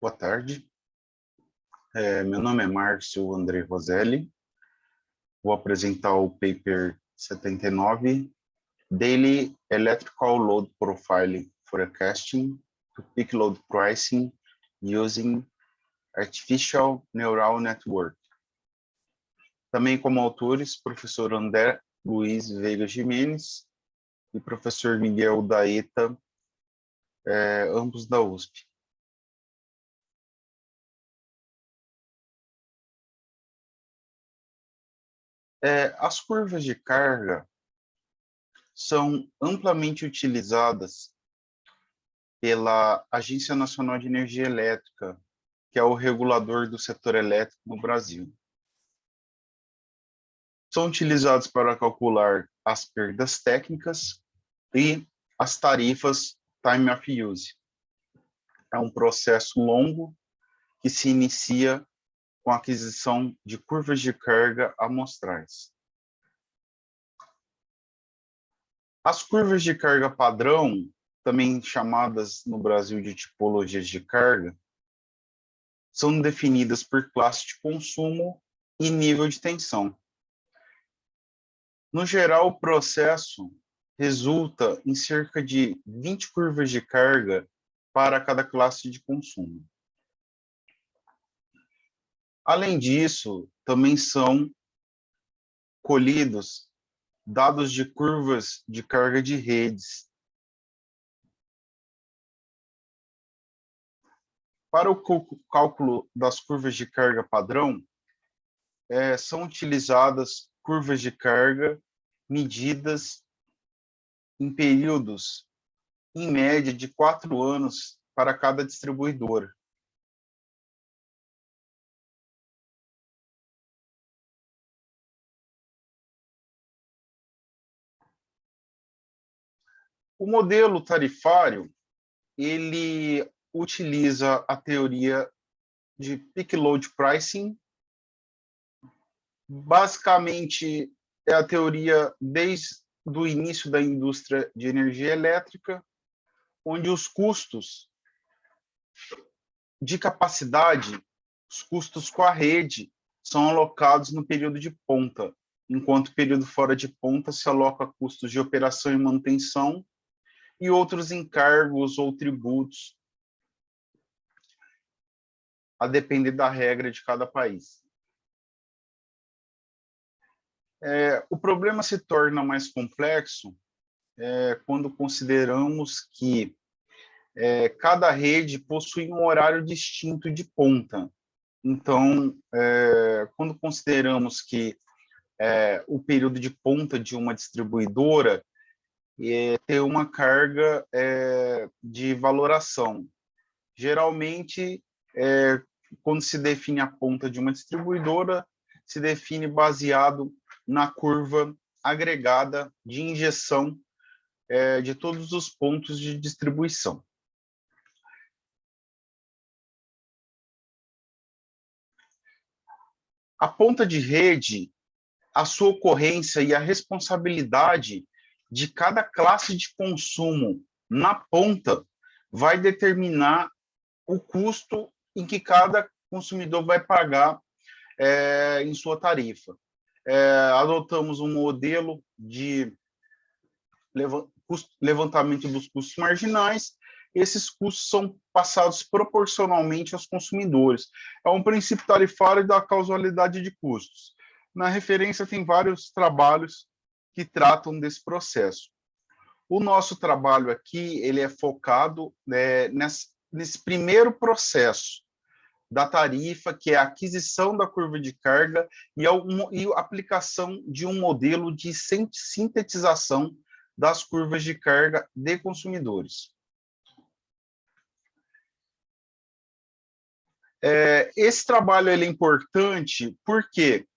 Boa tarde. Meu nome é Márcio André Roselli. Vou apresentar o paper 79, Daily Electrical Load Profile Forecasting to Peak Load Pricing Using Artificial Neural Network. Também como autores, professor André Luiz Veiga Gimenez e professor Miguel Daeta, ambos da USP. As curvas de carga são amplamente utilizadas pela Agência Nacional de Energia Elétrica, que é o regulador do setor elétrico no Brasil. São utilizados para calcular as perdas técnicas e as tarifas time of use. É um processo longo que se inicia com a aquisição de curvas de carga amostrais. As curvas de carga padrão, também chamadas no Brasil de tipologias de carga, são definidas por classe de consumo e nível de tensão. No geral, o processo resulta em cerca de 20 curvas de carga para cada classe de consumo. Além disso, também são colhidos dados de curvas de carga de redes. Para o cálculo das curvas de carga padrão, são utilizadas curvas de carga medidas em períodos, em média, de 4 anos para cada distribuidora. O modelo tarifário, ele utiliza a teoria de peak load pricing. Basicamente, é a teoria desde o início da indústria de energia elétrica, onde os custos de capacidade, os custos com a rede, são alocados no período de ponta, enquanto o período fora de ponta se aloca custos de operação e manutenção e outros encargos ou tributos, a depender da regra de cada país. O problema se torna mais complexo quando consideramos que cada rede possui um horário distinto de ponta. Então, quando consideramos que o período de ponta de uma distribuidora tem uma carga de valoração. Geralmente, quando se define a ponta de uma distribuidora, se define baseado na curva agregada de injeção de todos os pontos de distribuição. A ponta de rede, a sua ocorrência e a responsabilidade de cada classe de consumo na ponta vai determinar o custo em que cada consumidor vai pagar em sua tarifa. Adotamos um modelo de levantamento dos custos marginais. Esses custos são passados proporcionalmente aos consumidores. É um princípio tarifário da causalidade de custos. Na referência tem vários trabalhos que tratam desse processo. O nosso trabalho aqui, ele é focado nesse primeiro processo da tarifa, que é a aquisição da curva de carga e a aplicação de um modelo de sintetização das curvas de carga de consumidores. Esse trabalho ele é importante porque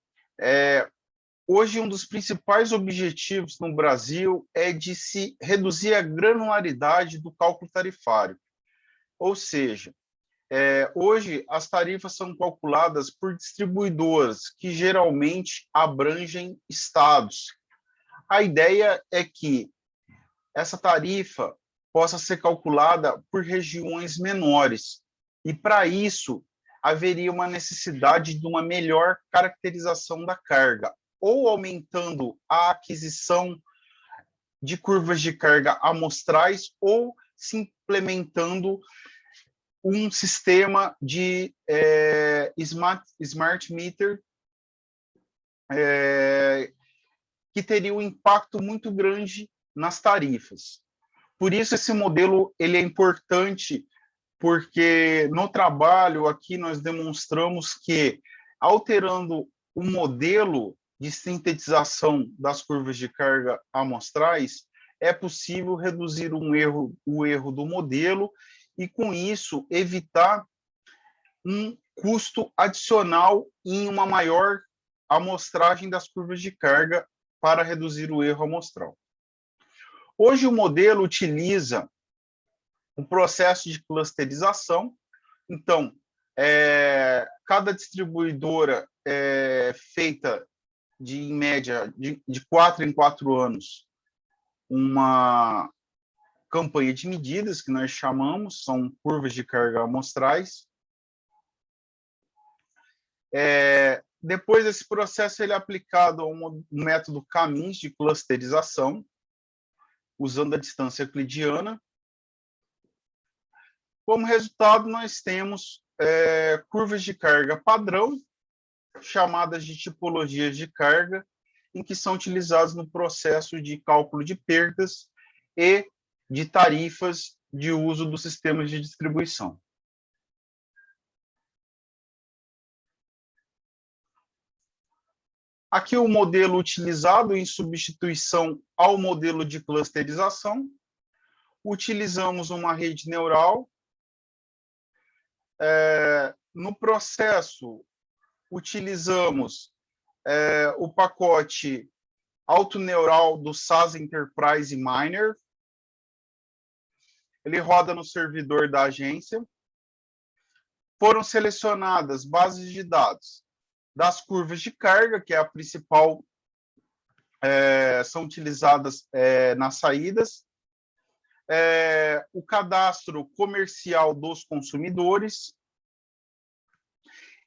hoje um dos principais objetivos no Brasil é de se reduzir a granularidade do cálculo tarifário. Ou seja, hoje as tarifas são calculadas por distribuidoras que geralmente abrangem estados. A ideia é que essa tarifa possa ser calculada por regiões menores, E, para isso, haveria uma necessidade de uma melhor caracterização da carga, ou aumentando a aquisição de curvas de carga amostrais, ou se implementando um sistema de smart meter que teria um impacto muito grande nas tarifas. Por isso, esse modelo ele é importante, porque no trabalho aqui nós demonstramos que, alterando o modelo de sintetização das curvas de carga amostrais, é possível reduzir o erro do modelo e, com isso, evitar um custo adicional em uma maior amostragem das curvas de carga para reduzir o erro amostral. Hoje, o modelo utiliza um processo de clusterização. Então, cada distribuidora é feita em média, de 4 em 4 anos, uma campanha de medidas, que nós chamamos, são curvas de carga amostrais. Depois desse processo, ele é aplicado a um método Cammins de clusterização, usando a distância euclidiana. Como resultado, nós temos curvas de carga padrão, chamadas de tipologias de carga, em que são utilizadas no processo de cálculo de perdas e de tarifas de uso dos sistemas de distribuição. Aqui o modelo utilizado em substituição ao modelo de clusterização. Utilizamos uma rede neural. No processo, utilizamos o pacote autoneural do SAS Enterprise Miner. Ele roda no servidor da agência. Foram selecionadas bases de dados das curvas de carga, que é a principal, são utilizadas nas saídas, o cadastro comercial dos consumidores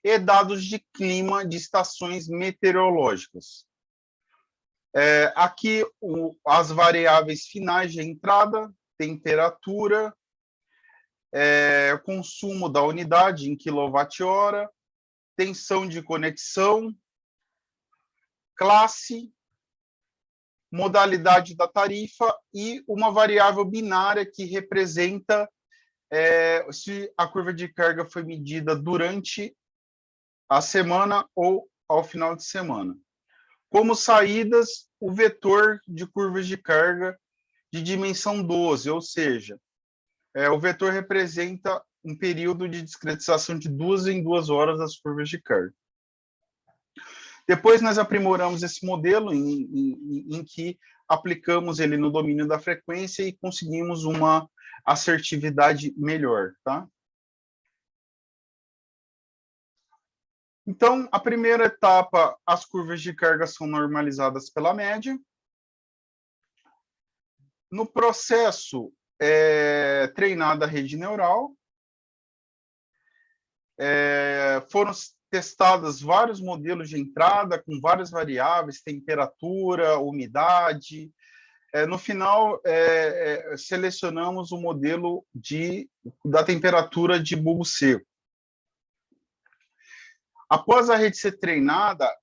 e dados de clima de estações meteorológicas. Aqui, as variáveis finais de entrada, temperatura, consumo da unidade em quilowatt-hora, tensão de conexão, classe, modalidade da tarifa e uma variável binária que representa se a curva de carga foi medida durante a semana ou ao final de semana. Como saídas, o vetor de curvas de carga de dimensão 12, ou seja, o vetor representa um período de discretização de 2 em 2 horas das curvas de carga. Depois nós aprimoramos esse modelo em que aplicamos ele no domínio da frequência e conseguimos uma assertividade melhor, tá? Então, a primeira etapa, as curvas de carga são normalizadas pela média. No processo, treinada a rede neural, foram testadas vários modelos de entrada com várias variáveis, temperatura, umidade. No final, selecionamos o modelo da temperatura de bulbo seco. Após a rede ser treinada,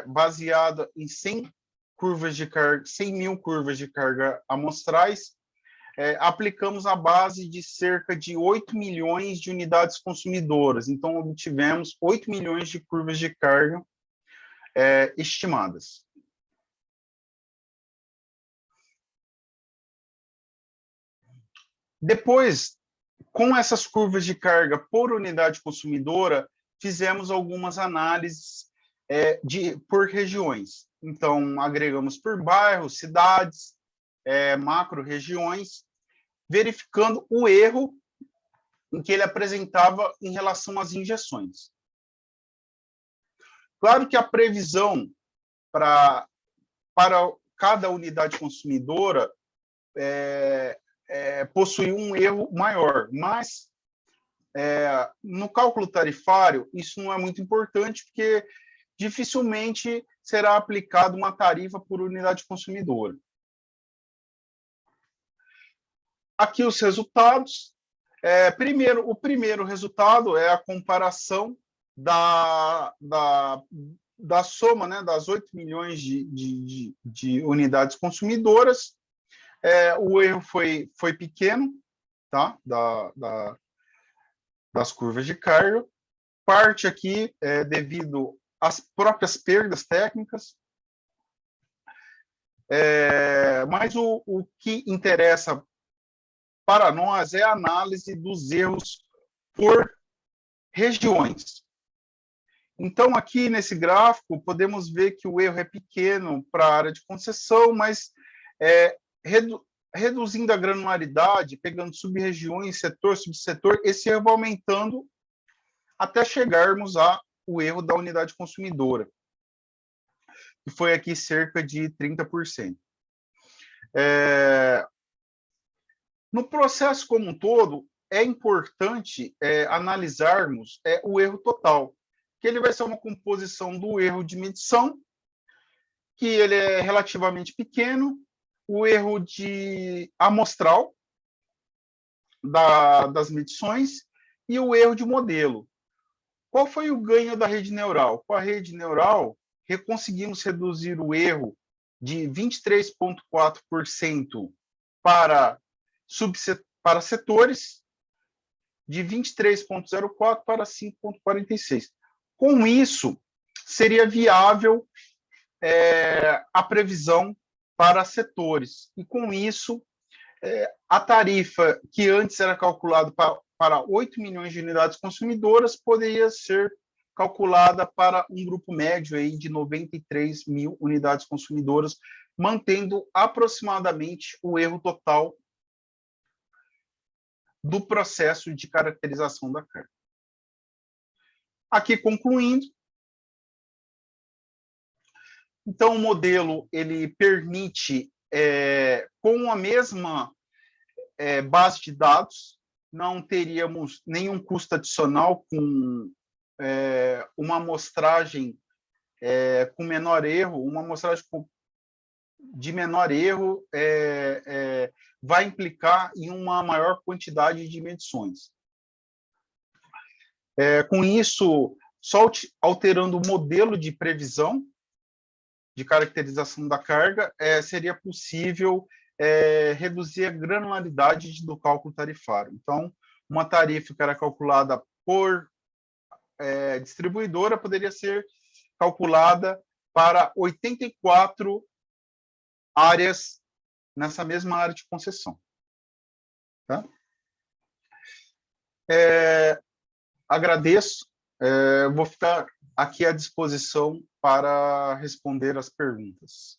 baseada em 100 mil curvas de carga amostrais, aplicamos a base de cerca de 8 milhões de unidades consumidoras. Então, obtivemos 8 milhões de curvas de carga estimadas. Depois, com essas curvas de carga por unidade consumidora, fizemos algumas análises por regiões. Então, agregamos por bairros, cidades, macro-regiões, verificando o erro em que ele apresentava em relação às injeções. Claro que a previsão para cada unidade consumidora possui um erro maior, mas No cálculo tarifário, isso não é muito importante, porque dificilmente será aplicada uma tarifa por unidade consumidora. Aqui os resultados. O primeiro resultado é a comparação da soma, né, das 8 milhões de unidades consumidoras. O erro foi pequeno, tá? Das curvas de carga. Parte aqui devido às próprias perdas técnicas. Mas o que interessa para nós é a análise dos erros por regiões. Então, aqui nesse gráfico, podemos ver que o erro é pequeno para a área de concessão, mas reduzindo a granularidade, pegando sub-regiões, setor, subsetor, esse erro vai aumentando até chegarmos ao erro da unidade consumidora, que foi aqui cerca de 30%. No processo como um todo, é importante analisarmos o erro total, que ele vai ser uma composição do erro de medição, que ele é relativamente pequeno, o erro de amostral das medições e o erro de modelo. Qual foi o ganho da rede neural? Com a rede neural, conseguimos reduzir o erro de 23,4% para setores, de 23,04% para 5,46%. Com isso, seria viável a previsão para setores. E, com isso, a tarifa que antes era calculada para 8 milhões de unidades consumidoras poderia ser calculada para um grupo médio aí de 93 mil unidades consumidoras, mantendo aproximadamente o erro total do processo de caracterização da carga. Aqui, concluindo, então o modelo ele permite, com a mesma base de dados, não teríamos nenhum custo adicional com uma amostragem com menor erro, uma amostragem de menor erro vai implicar em uma maior quantidade de medições. Com isso, só alterando o modelo de previsão de caracterização da carga, seria possível reduzir a granularidade do cálculo tarifário. Então, uma tarifa que era calculada por distribuidora poderia ser calculada para 84 áreas nessa mesma área de concessão. Tá? Agradeço. Vou ficar aqui à disposição para responder as perguntas.